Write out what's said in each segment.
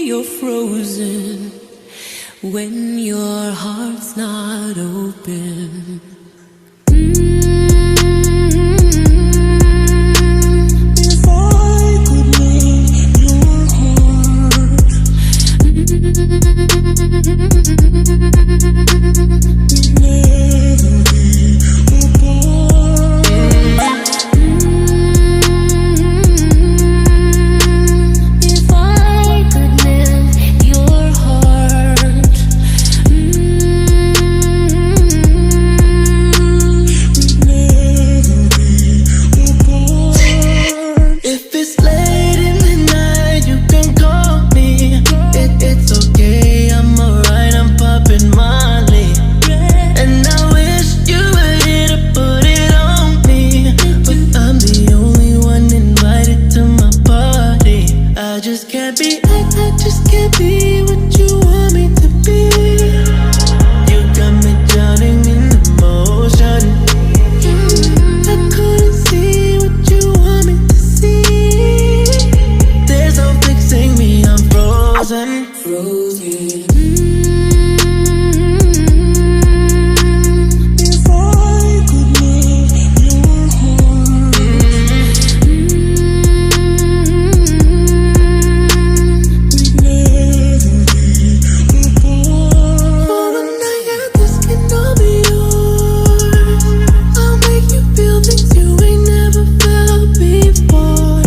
you're frozen when your heart's not open. If I could live your heart, we'd never be apart. If I could live your heart, we'd never be apart. If it's late in the night, you can call me. It's okay, I'm alright, I'm popping Molly. And I wish you were here to put it on me, but I'm the only one invited to my party. I just can't be what you want me to be. You got me drowning in emotion. I couldn't see what you want me to see. There's no fixing me, I'm frozen. If I could live your heart, we'd never be apart. For a night, yeah, this can all be yours. I'll make you feel things you ain't never felt before.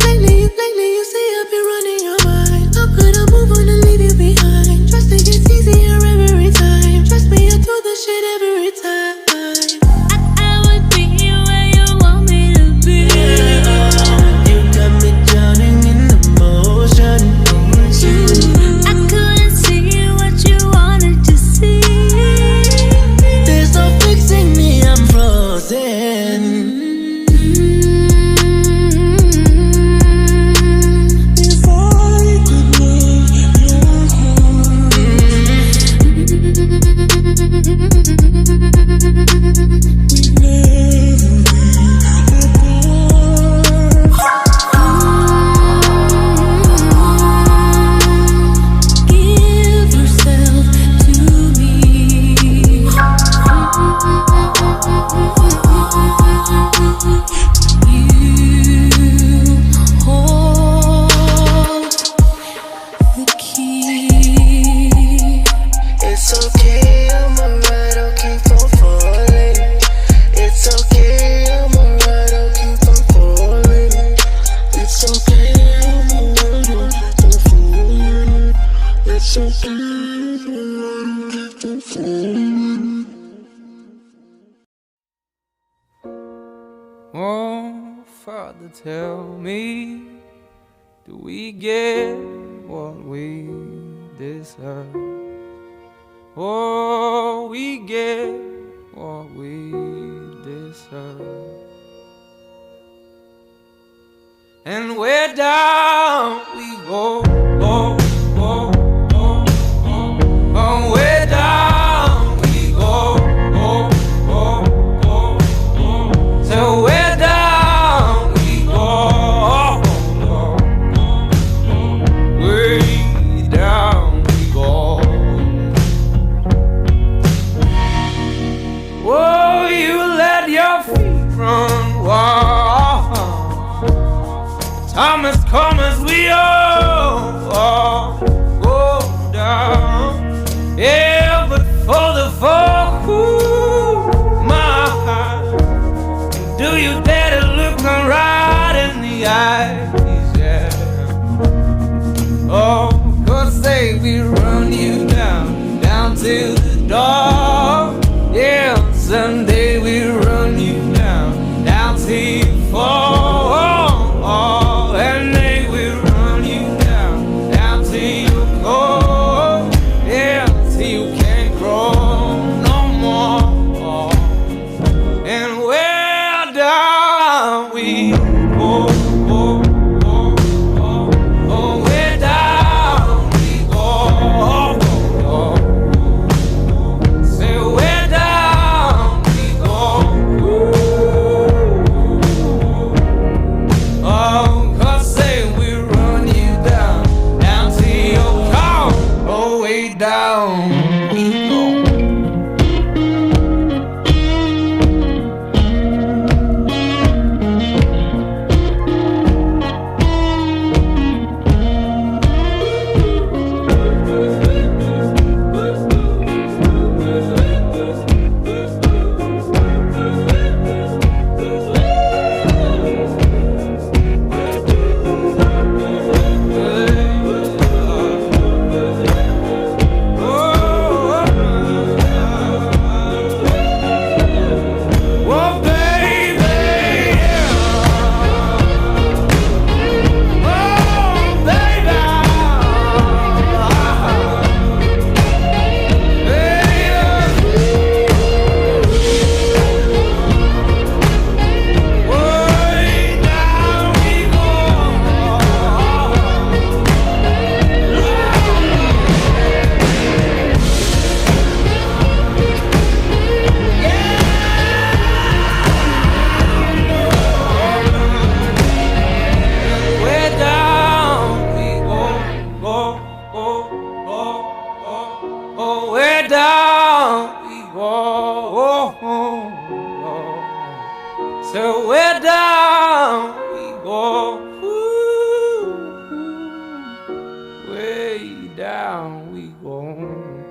Lately, you say I've been running your mind. How could I move on and leave you behind? Trust me, it's easier every time. Trust me, I do the shit every time. I would be where you want me to be. You got me drowning in emotion. I couldn't see what you wanted to see. There's no fixing me, I'm frozen. If I could live your heart, we'd never be apart. Give yourself to me. You hold the key. It's okay, I'm alright, I'll keep on falling. It's okay, I'm alright, I'll keep on falling. It's okay, I'm alright, I'll keep on falling. It's okay, I'm alright, I'll keep on falling. Oh, Father, tell me, do we get what we deserve? Oh, we get what we deserve. And where down we go, oh, oh, oh, oh, oh, where down we go, oh, oh, oh, oh, so where down we go, oh, oh, oh, way down we go. Oh, you let your feet run wild. Time has come as we all go down. Yeah, but for the folk who my heart, do you dare to look me right in the eyes? Yeah. Oh, 'cause say we run you down to the door. Yeah, someday we run you down till you fall. And they will run you down till you go. Yeah, till you can't grow no more. And where down we go, oh, oh, oh, oh, where down we go, oh, oh, oh. Say where down we go. Oh, 'cause say we run you down till down we go. So we're down we go, ooh, way down we go.